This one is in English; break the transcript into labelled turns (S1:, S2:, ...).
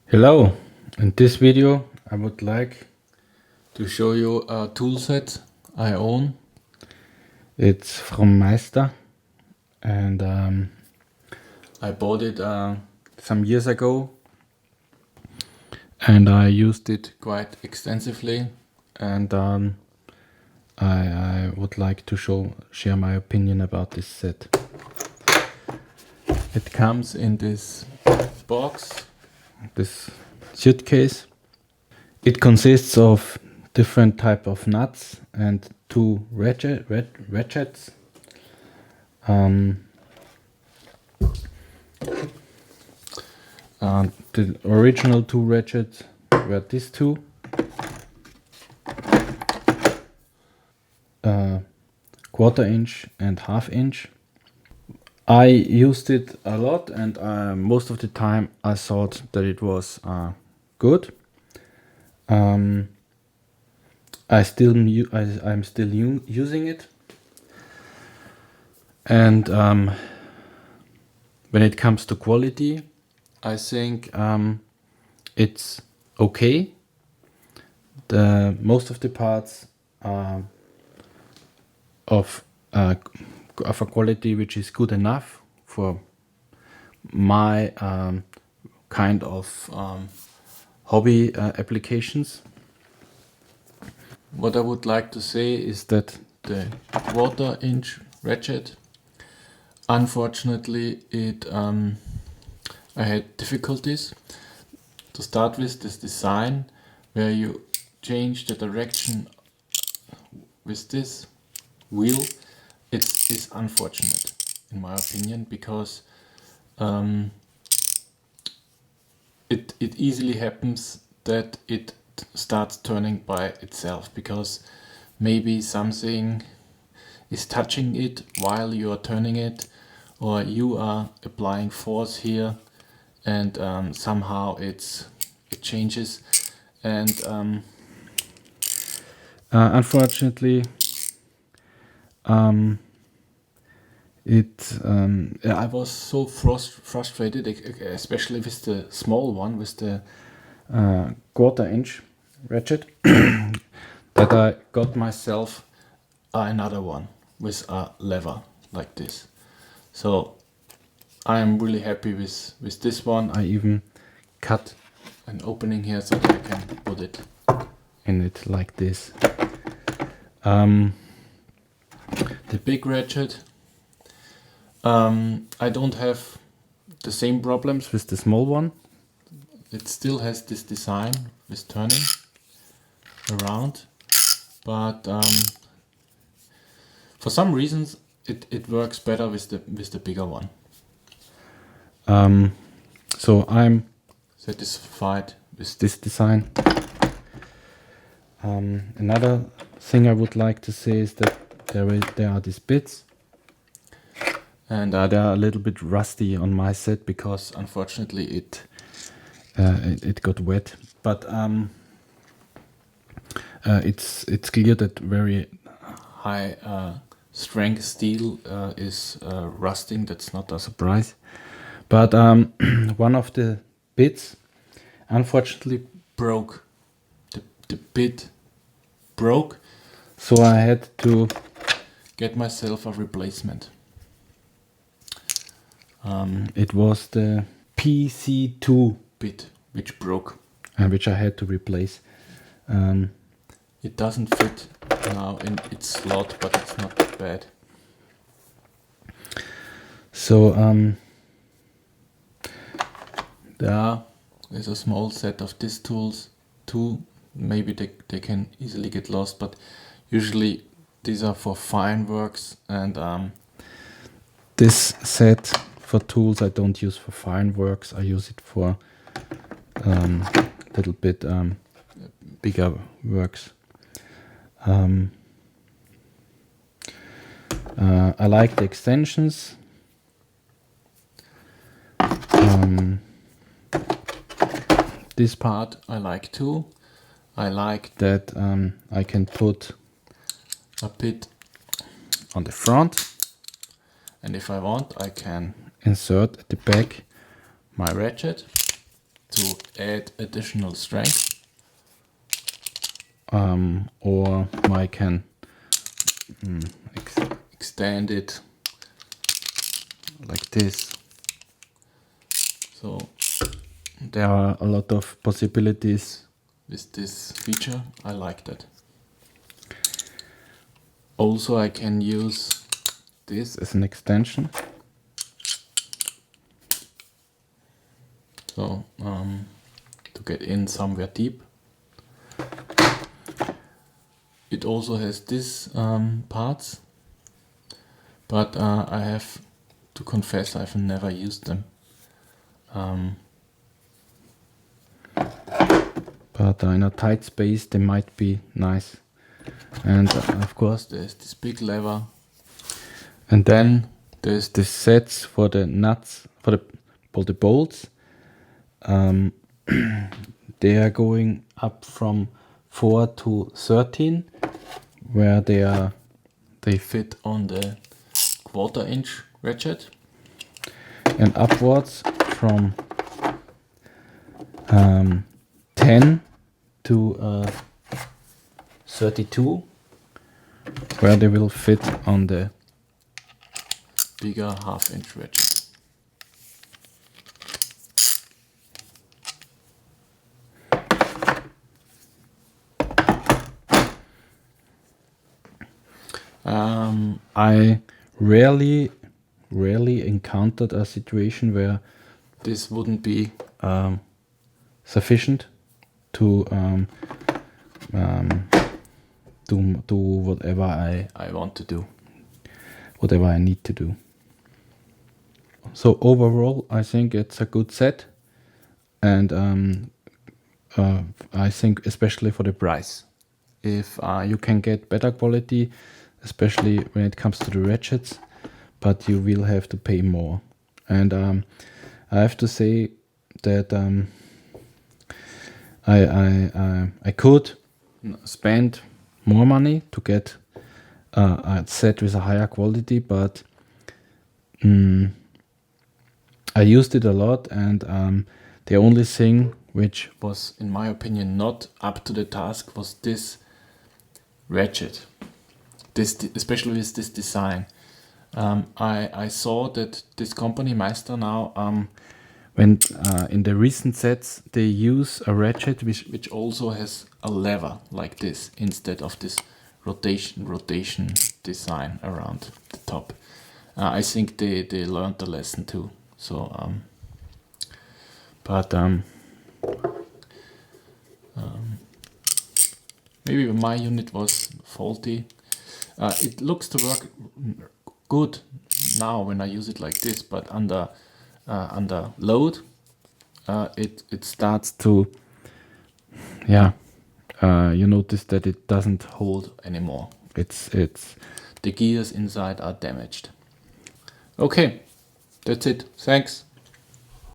S1: Hello, in this video I would like to show you a tool set I own. It's from MEISTER and I bought it some years ago and I used it quite extensively, and I would like to share my opinion about this set. It comes in this box, this suitcase. It consists of different type of nuts and two ratchets. The original two ratchets were these two. Quarter inch and half inch. I used it a lot, and most of the time I thought that it was good. I'm still using it, and when it comes to quality, I think it's okay. Most of the parts are of a quality which is good enough for my kind of hobby applications. What I would like to say is that the quarter inch ratchet, unfortunately, I had difficulties to start with. This design where you change the direction with this wheel, it is unfortunate in my opinion, because it easily happens that it starts turning by itself, because maybe something is touching it while you are turning it, or you are applying force here, and somehow it changes, and unfortunately I was so frustrated, especially with the small one, with the quarter inch ratchet, that I got myself another one with a lever like this. So I am really happy with this one. I even cut an opening here so that I can put it in it like this. The big ratchet, I don't have the same problems with the small one. It still has this design with turning around, but for some reasons it works better with the bigger one. So I'm satisfied with this design. Another thing I would like to say is that there are these bits, and they are a little bit rusty on my set because unfortunately it got wet. But it's clear that very high strength steel is rusting. That's not a surprise. But one of the bits unfortunately broke. The bit broke, so I had to get myself a replacement. It was the PC2 bit which broke, and which I had to replace. It doesn't fit now in its slot, but it's not that bad. So there's a small set of these tools too. Maybe they can easily get lost, but usually these are for fine works, and this set for tools I don't use for fine works. I use it for little bit bigger works. I like the extensions. This part I like too. I like that I can put a bit on the front, and if I want I can insert at the back my ratchet to add additional strength. Or I can extend it like this. So there are a lot of possibilities with this feature. I like that. Also, I can use this as an extension. So to get in somewhere deep. It also has this parts, but I have to confess I've never used them. But in a tight space they might be nice. And of course there's this big lever. And then there's the sets for the nuts, for the bolts. They are going up from 4 to 13, where they fit on the 1/4 inch ratchet, and upwards from 10 to 32, where they will fit on the bigger 1/2 inch ratchet. I rarely encountered a situation where this wouldn't be sufficient to do whatever I want to do, whatever I need to do. So overall, I think it's a good set, and I think especially for the price, if you can get better quality, especially when it comes to the ratchets, but you will have to pay more. And I have to say that I could spend more money to get a set with a higher quality, but I used it a lot, and the only thing which was, in my opinion, not up to the task was this ratchet. Especially with this design. I saw that this company MEISTER now, when in the recent sets they use a ratchet which also has a lever like this instead of this rotation design around the top. I think they learned the lesson too. So maybe my unit was faulty. It looks to work good now when I use it like this, but under load, it starts to, you notice that it doesn't hold anymore. It's the gears inside are damaged. Okay, that's it. Thanks.